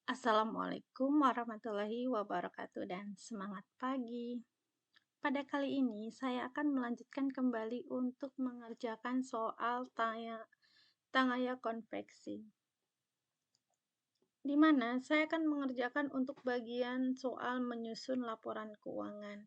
Assalamualaikum warahmatullahi wabarakatuh dan semangat pagi. Pada kali ini saya akan melanjutkan kembali untuk mengerjakan soal tangaya konveksi. Di mana saya akan mengerjakan untuk bagian soal menyusun laporan keuangan.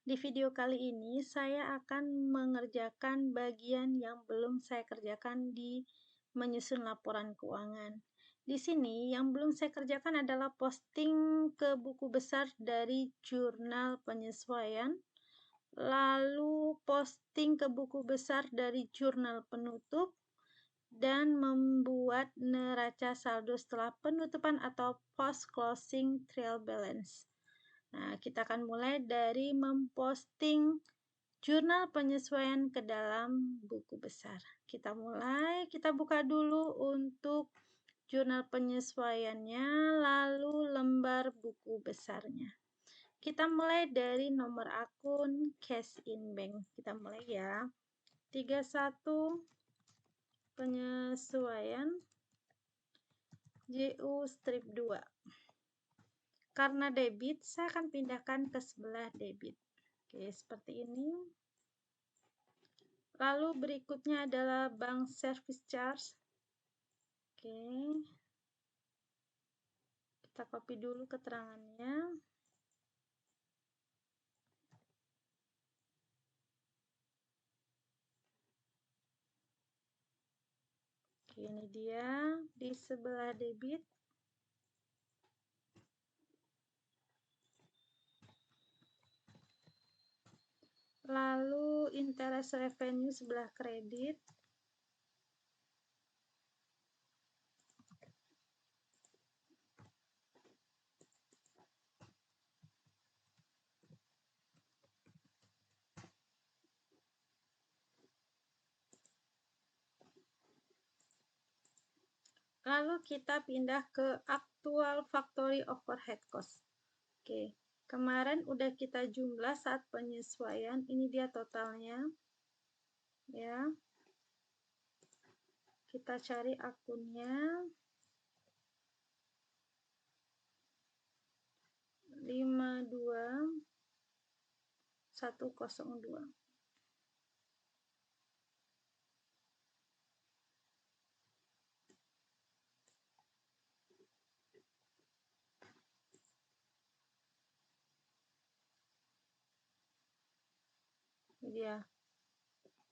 Di video kali ini saya akan mengerjakan bagian yang belum saya kerjakan di menyusun laporan keuangan. Di sini yang belum saya kerjakan adalah posting ke buku besar dari jurnal penyesuaian, lalu posting ke buku besar dari jurnal penutup, dan membuat neraca saldo setelah penutupan atau post closing trial balance. Nah, kita akan mulai dari memposting jurnal penyesuaian ke dalam buku besar. Kita mulai, kita buka dulu untuk jurnal penyesuaiannya, lalu lembar buku besarnya. Kita mulai dari nomor akun cash in bank. Kita mulai ya. 31 penyesuaian JU strip 2. Karena debit, saya akan pindahkan ke sebelah debit. Oke, seperti ini. Lalu berikutnya adalah bank service charge. Oke. Kita copy dulu keterangannya. Oke, ini dia di sebelah debit. Lalu interest revenue sebelah kredit. Lalu kita pindah ke actual factory overhead cost. Oke, kemarin udah kita jumlah saat penyesuaian, ini dia totalnya. Ya. Kita cari akunnya. 52102. Ini dia.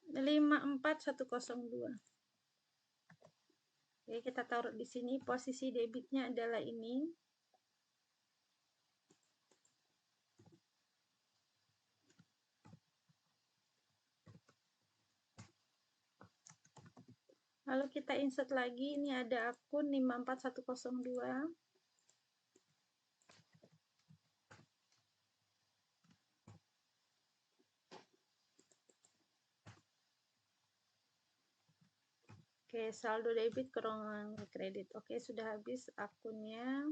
54102. Oke, kita taruh di sini. Posisi debitnya adalah ini. Lalu kita insert lagi. Ini ada akun 54102. Oke, saldo debit kurangan kredit. Oke, sudah habis akunnya.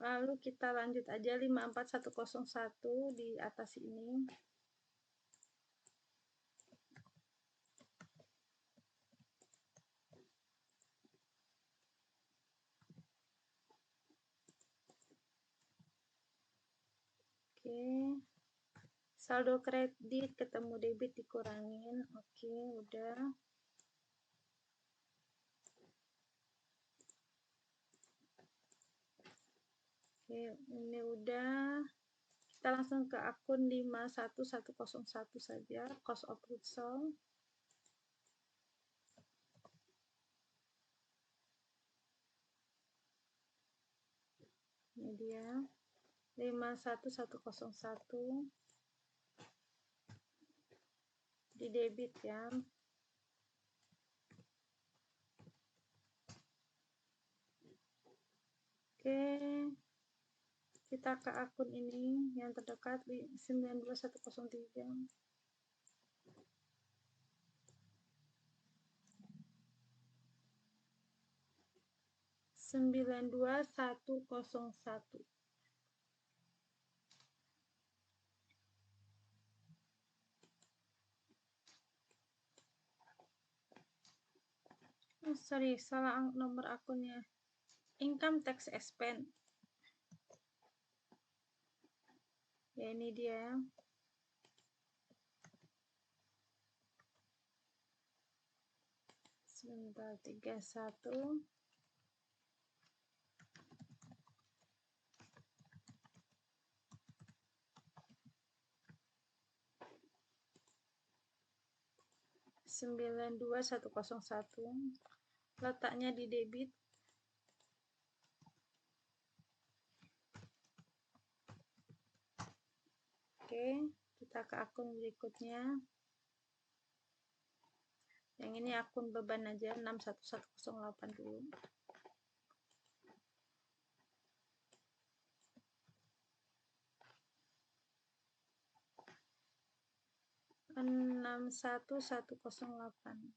Lalu kita lanjut aja 54101 di atas ini. Oke. Saldo kredit ketemu debit dikurangin. Oke, udah. Oke, ini udah. Kita langsung ke akun 51101 saja, cost of goods sold. Ini dia 51101 di debit ya. Oke, kita ke akun ini yang terdekat di 92103. Sembilan dua satu kosong satu. Sorry, salah nomor akunnya. income tax expense. Ya, ini dia. Sebentar, 31. Sembilan dua satu kosong satu, letaknya di debit. Oke, kita ke akun berikutnya. Yang ini akun beban aja, 611008 dulu. 61108.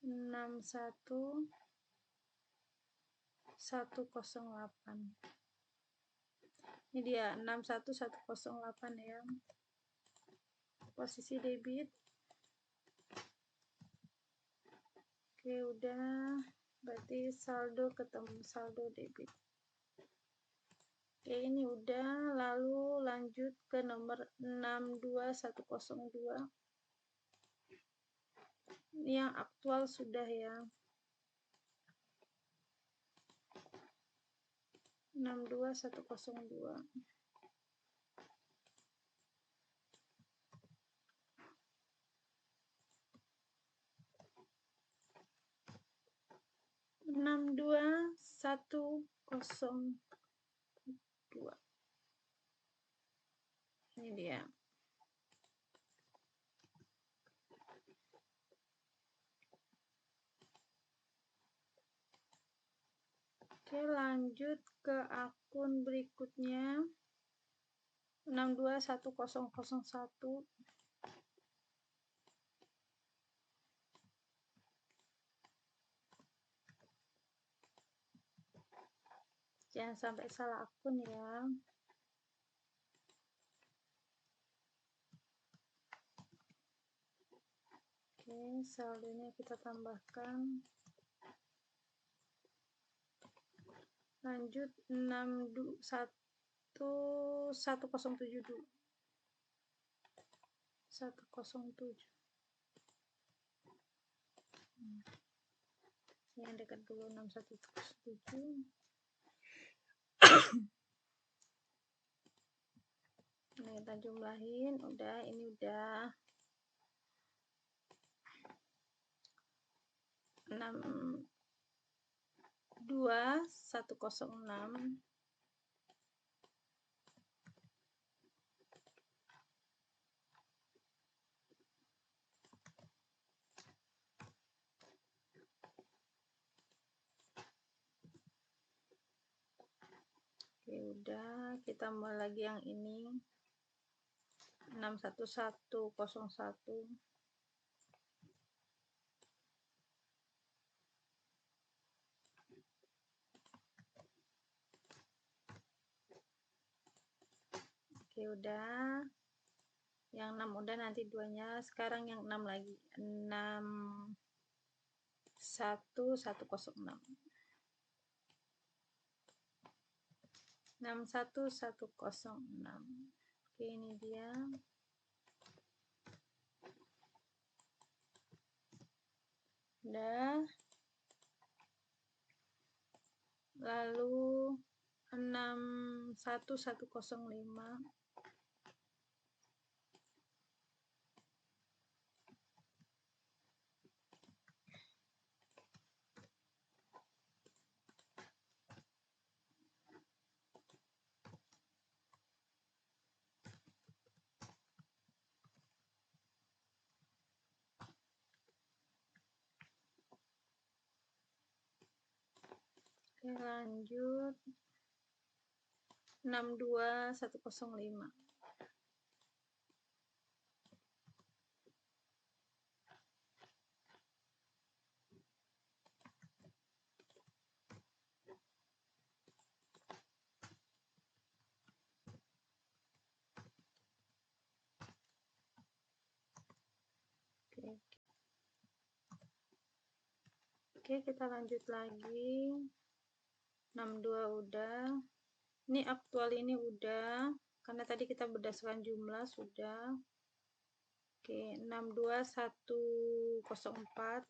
61108. Ini dia 61108 ya. Posisi debit. Oke, udah. Berarti saldo ketemu saldo debit. Oke, ini udah. Lalu lanjut ke nomor 62102. Ini yang aktual sudah ya. 62102. 62102. Ini dia. Oke, lanjut ke akun berikutnya. 62101. Jangan sampai salah akun ya. Oke, saldonya kita tambahkan. Lanjut 107 dulu. 107. Yang dekat dulu 6107. Nah, kita jumlahin, udah, ini udah 62106. Oke, udah, kita mulai lagi yang ini. 61101. Oke, udah. Yang 6 udah, nanti duanya. Sekarang yang 6 lagi. 61106. 61106. Oke, ini dia. Udah. Lalu 61105. Oke, lanjut 62105. Oke, Oke, kita lanjut lagi. 62 udah. Ini aktual ini udah, karena tadi kita berdasarkan jumlah sudah. Oke, 62104.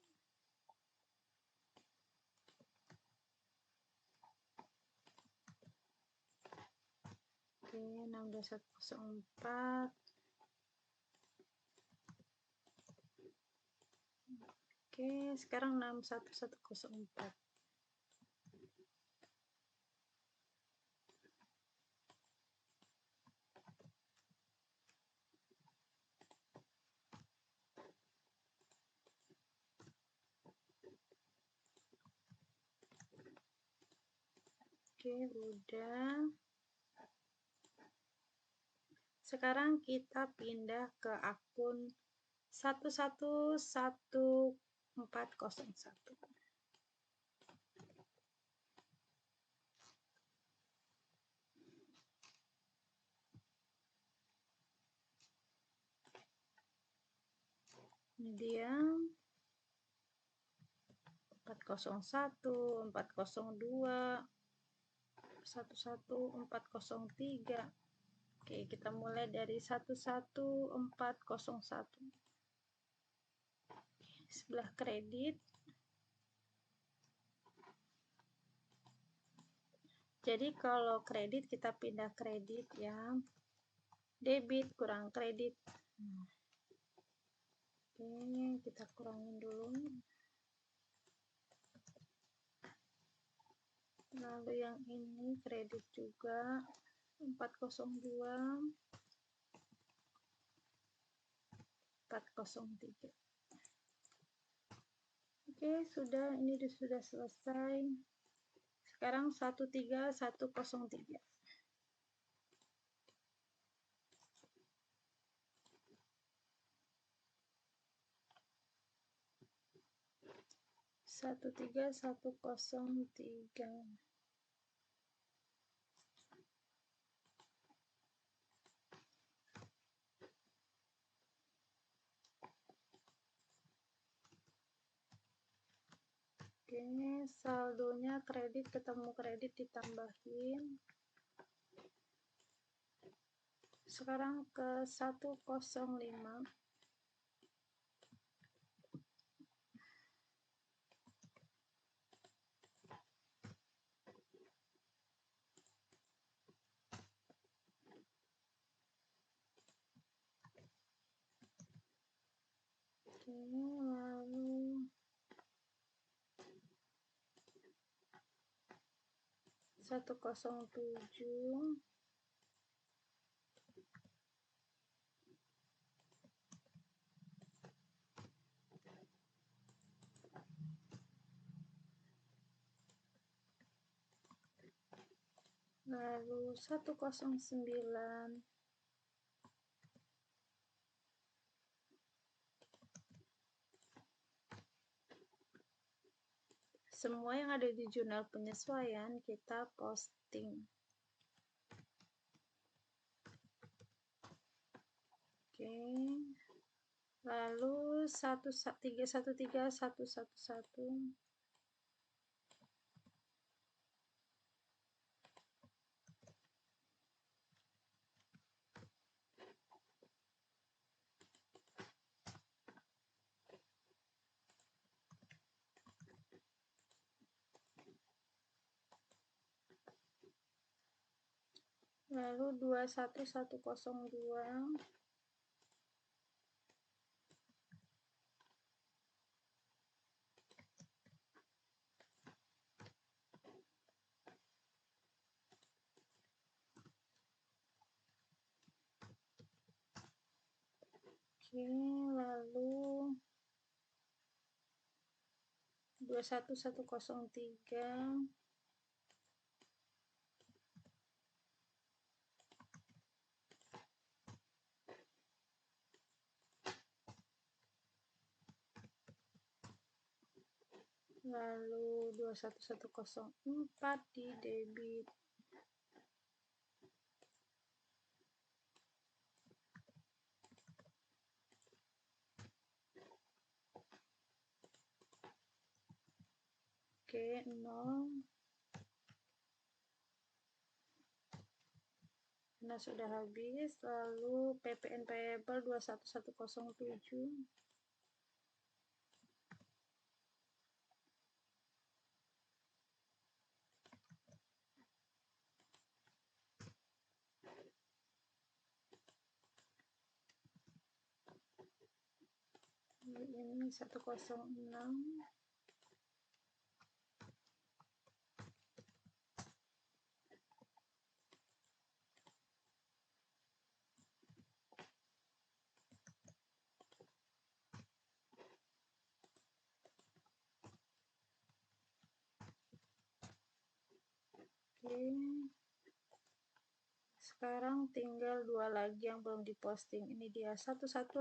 Oke, 62104. Oke, sekarang 61104. Oke, udah. Sekarang kita pindah ke akun 111401. Ini dia 401, 402, 11403. Oke, kita mulai dari 11401. Sebelah kredit. Jadi kalau kredit kita pindah kredit ya. Debit kurang kredit. Oke, kita kurangin dulu. Lalu yang ini kredit juga 402, 403. Oke, sudah, ini sudah selesai. Sekarang 13103. 13103. Oke, saldonya kredit ketemu kredit ditambahin. Sekarang ke 105. Oke, lalu 107. Lalu 109. Semua yang ada di jurnal penyesuaian kita posting. Oke. Lalu 313111. Lalu 21102. Oke, lalu 21103. Lalu 21104 di debit. Oke, 0. Nah, sudah habis. Lalu PPN payable 21107. Ini 106. Oke. Sekarang tinggal 2 lagi yang belum diposting. Ini dia 11501.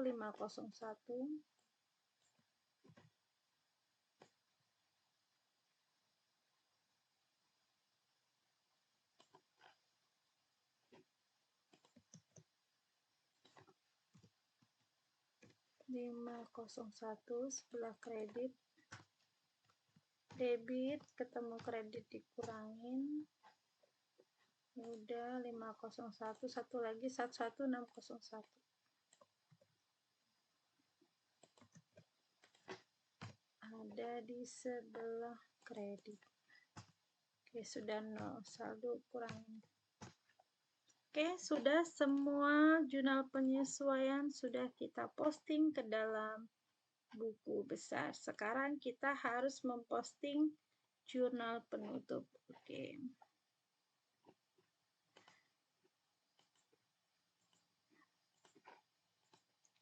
Sebelah kredit, debit ketemu kredit dikurangin, udah 501. Satu lagi 11601. Ada di sebelah kredit. Oke, sudah 0, saldo kurangin. Oke, sudah semua jurnal penyesuaian sudah kita posting ke dalam buku besar. Sekarang kita harus memposting jurnal penutup. Oke.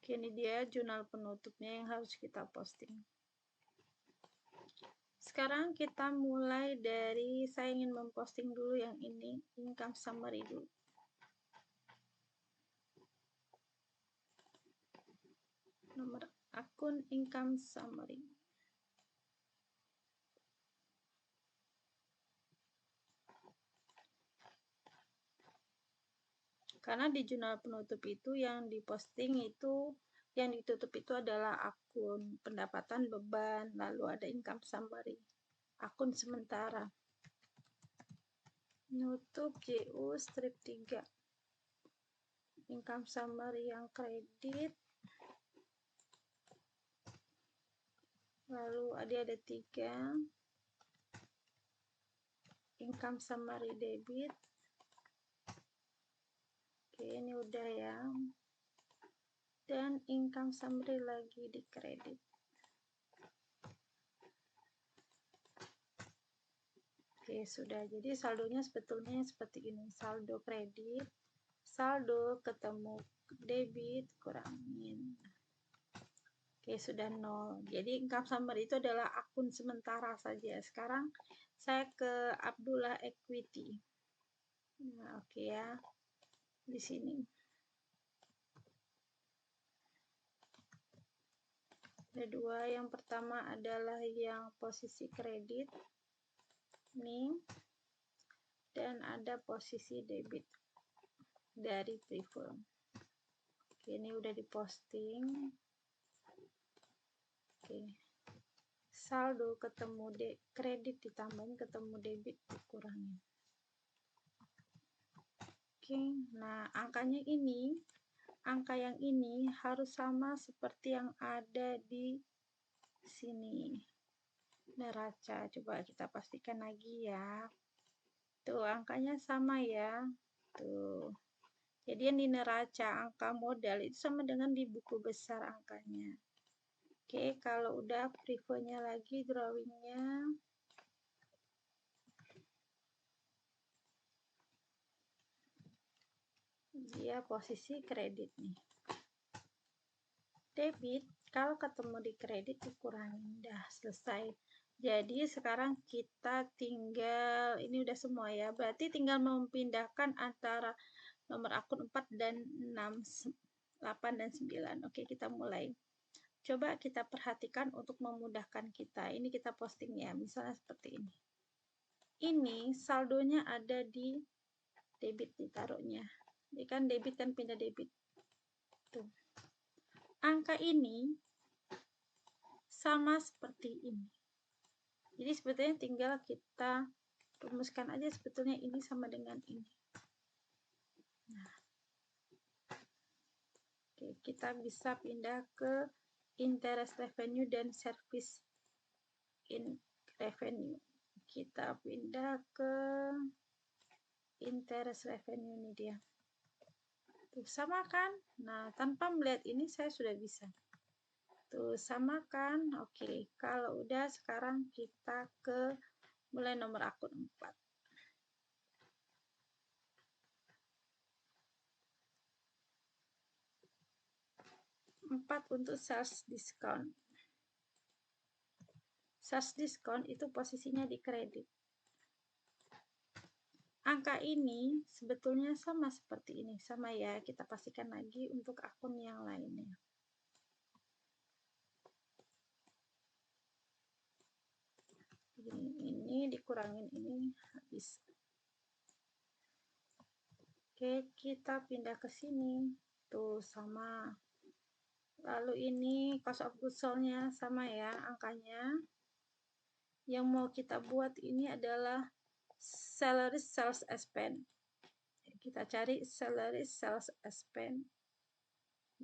Ini dia jurnal penutupnya yang harus kita posting. Sekarang kita mulai dari, saya ingin memposting dulu yang ini, income summary dulu. Nomor akun income summary. Karena di jurnal penutup itu yang diposting itu, yang ditutup itu adalah akun pendapatan beban, lalu ada income summary, akun sementara. Nutup JU strip 3. Income summary yang kredit. Lalu ada 3. Income summary debit. Oke, ini udah ya. Dan income summary lagi di kredit. Oke, sudah. Jadi saldonya sebetulnya seperti ini. Saldo kredit, saldo ketemu debit, kurangin. Oke, sudah 0. Jadi income summary itu adalah akun sementara saja. Sekarang saya ke Abdullah Equity. Nah, oke ya. Di sini. Ada 2. Yang pertama adalah yang posisi kredit. Nih. Dan ada posisi debit dari Prifirm. Oke, ini udah diposting. Oke. Saldo ketemu kredit ditambahin, ketemu debit dikurangin. Oke, nah angkanya ini, angka yang ini harus sama seperti yang ada di sini. Neraca, coba kita pastikan lagi ya. Tuh, angkanya sama ya. Tuh. Jadi yang di neraca, angka modal itu sama dengan di buku besar angkanya. Oke, kalau udah previewnya lagi, drawingnya. Dia posisi kredit nih. Debit, kalau ketemu di kredit dikurangin, dah selesai. Jadi sekarang kita tinggal, ini udah semua ya, berarti tinggal memindahkan antara nomor akun 4 dan 6, 8 dan 9. Oke, kita mulai. Coba kita perhatikan untuk memudahkan kita. Ini kita posting ya, misalnya seperti ini. Ini saldonya ada di debit ditaruhnya. Ini kan debit kan pindah debit. Tuh. Angka ini sama seperti ini. Jadi sebetulnya tinggal kita rumuskan aja sebetulnya ini sama dengan ini. Nah, oke, kita bisa pindah ke interest revenue dan service in revenue. Kita pindah ke interest revenue, ini dia. Tuh, sama kan? Nah, tanpa melihat ini saya sudah bisa. Tuh, sama kan? Oke, kalau udah sekarang kita ke mulai nomor akun 4. 4 untuk sales discount. Sales discount itu posisinya di kredit. Angka ini sebetulnya sama seperti ini. Sama ya, kita pastikan lagi untuk akun yang lainnya. Ini dikurangin ini habis. Oke, kita pindah ke sini. Tuh, sama. Lalu ini cost of goods sold-nya sama ya angkanya. Yang mau kita buat ini adalah salary sales expense. Kita cari salary sales expense.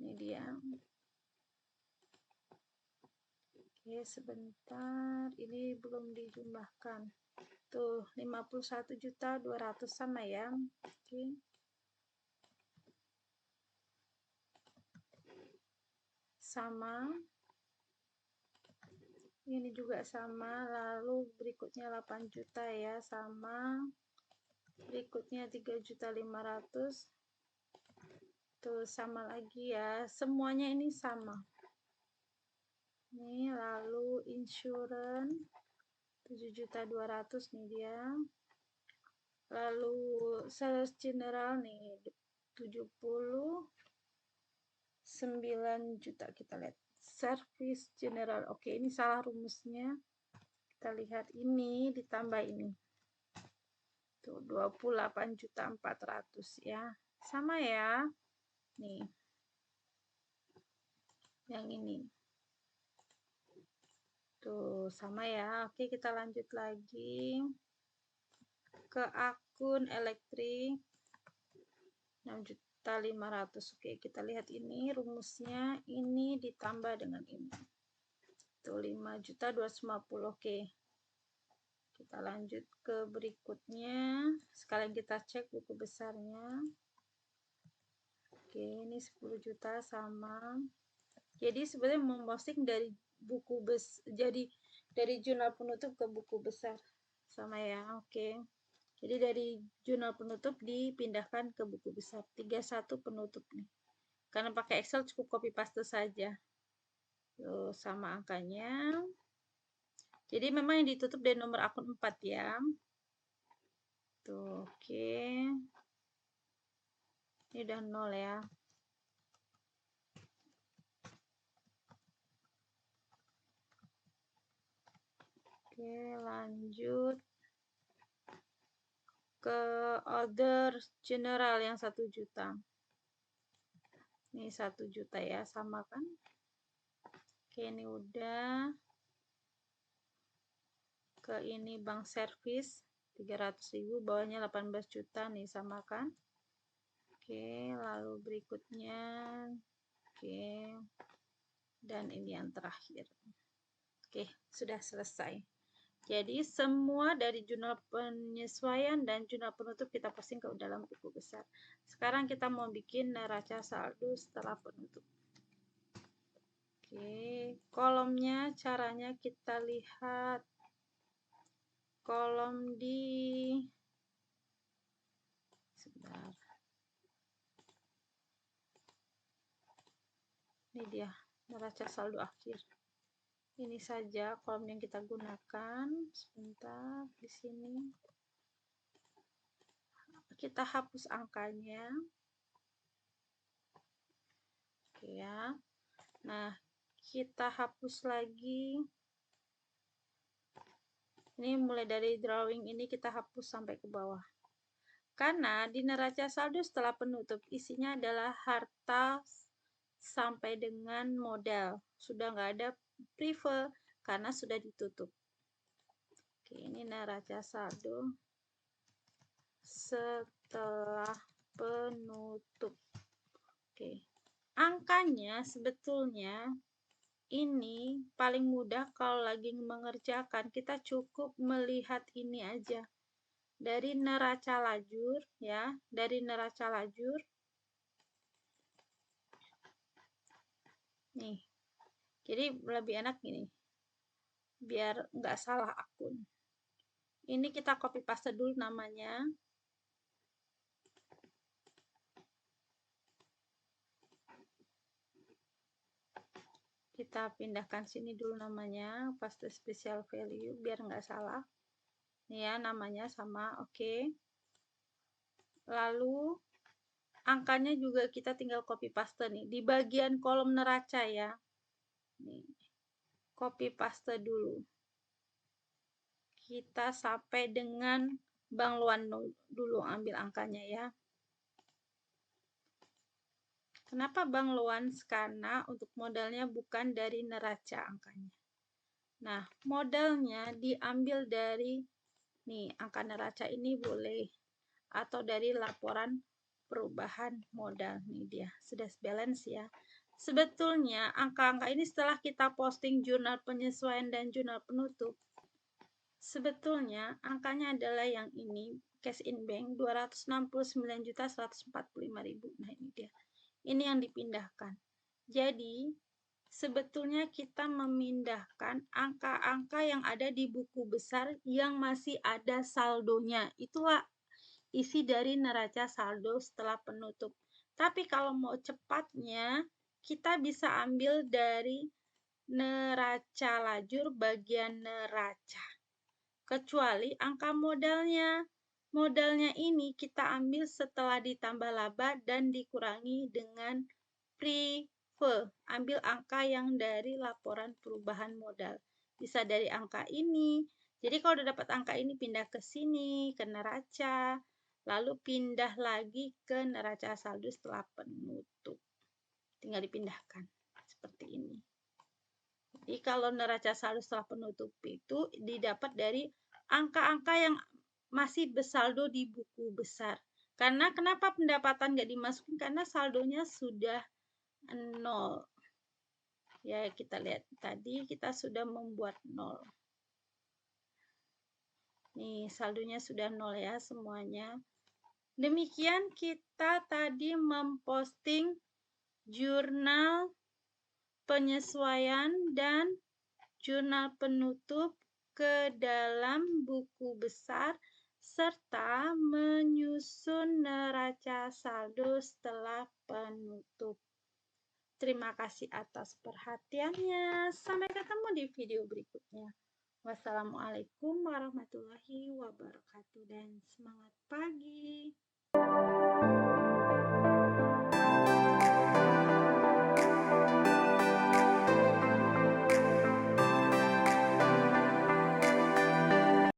Ini dia. Oke, sebentar. Ini belum dijumlahkan. Tuh, 51.200.000 sama ya. Oke. Sama. Ini juga sama. Lalu berikutnya 8 juta ya, sama. Berikutnya 3.500.000. Tuh, sama lagi ya. Semuanya ini sama. Nih, lalu insurance 7.200.000 nih dia. Lalu sales general nih 79 juta, kita lihat. Service general. Oke, ini salah rumusnya. Kita lihat ini ditambah ini. Tuh 28.400.000 ya. Sama ya. Nih. Yang ini. Tuh, sama ya. Oke, kita lanjut lagi ke akun elektrik 6.500.000. Oke, kita lihat ini rumusnya, ini ditambah dengan ini. Tuh 5.250.000. Oke. Kita lanjut ke berikutnya. Sekalian kita cek buku besarnya. Oke, ini 10 juta sama. Jadi sebenarnya memposting dari buku jadi dari jurnal penutup ke buku besar. Sama ya. Oke. Jadi dari jurnal penutup dipindahkan ke buku besar. 31 penutup nih. Karena pakai Excel cukup copy paste saja. Tuh, sama angkanya. Jadi memang yang ditutup dari nomor akun 4 ya. Tuh, oke. Ini udah 0 ya. Oke, lanjut ke order general yang 1 juta. Ini 1 juta ya, sama kan? Oke, ini udah. Ke ini bank service 300.000, bawahnya 18 juta nih, sama kan? Oke, lalu berikutnya. Oke. Dan ini yang terakhir. Oke, sudah selesai. Jadi semua dari jurnal penyesuaian dan jurnal penutup kita posting ke dalam buku besar. Sekarang kita mau bikin neraca saldo setelah penutup. Oke, kolomnya caranya kita lihat kolom di sebentar. Ini dia neraca saldo akhir. Ini saja kolom yang kita gunakan. Sebentar, di sini. Kita hapus angkanya. Oke ya. Nah, kita hapus lagi. Ini mulai dari drawing ini kita hapus sampai ke bawah. Karena di neraca saldo setelah penutup isinya adalah harta sampai dengan modal. Sudah nggak ada prive karena sudah ditutup. Oke, ini neraca saldo setelah penutup. Oke, angkanya sebetulnya ini paling mudah kalau lagi mengerjakan, kita cukup melihat ini aja. Dari neraca lajur ya, dari neraca lajur. Nih, jadi lebih enak gini, biar nggak salah akun. Ini kita copy paste dulu namanya. Kita pindahkan sini dulu namanya, paste special value biar nggak salah. Nih ya, namanya sama, oke. Lalu angkanya juga kita tinggal copy paste nih di bagian kolom neraca ya. Nih, copy paste dulu. Kita sampai dengan Bank Luan dulu ambil angkanya ya. Kenapa Bank Luan? Karena untuk modalnya bukan dari neraca angkanya. Nah, modalnya diambil dari nih, angka neraca ini boleh atau dari laporan perubahan modal. Nih dia, sudah balance ya. Sebetulnya angka-angka ini setelah kita posting jurnal penyesuaian dan jurnal penutup, sebetulnya angkanya adalah yang ini, cash in bank 269.145.000. Nah, ini dia. Ini yang dipindahkan. Jadi, sebetulnya kita memindahkan angka-angka yang ada di buku besar yang masih ada saldonya. Itulah isi dari neraca saldo setelah penutup. Tapi kalau mau cepatnya, kita bisa ambil dari neraca lajur bagian neraca. Kecuali angka modalnya. Modalnya ini kita ambil setelah ditambah laba dan dikurangi dengan prive. Ambil angka yang dari laporan perubahan modal. Bisa dari angka ini. Jadi kalau udah dapat angka ini pindah ke sini, ke neraca. Lalu pindah lagi ke neraca saldo setelah penutup. Tinggal dipindahkan. Seperti ini. Jadi kalau neraca saldo setelah penutup itu didapat dari angka-angka yang masih bersaldo di buku besar. Karena kenapa pendapatan nggak dimasukin? Karena saldonya sudah 0. Ya, kita lihat tadi kita sudah membuat 0. Nih, saldonya sudah 0 ya semuanya. Demikian kita tadi memposting jurnal penyesuaian dan jurnal penutup ke dalam buku besar serta menyusun neraca saldo setelah penutup. Terima kasih atas perhatiannya. Sampai ketemu di video berikutnya. Wassalamualaikum warahmatullahi wabarakatuh dan semangat pagi.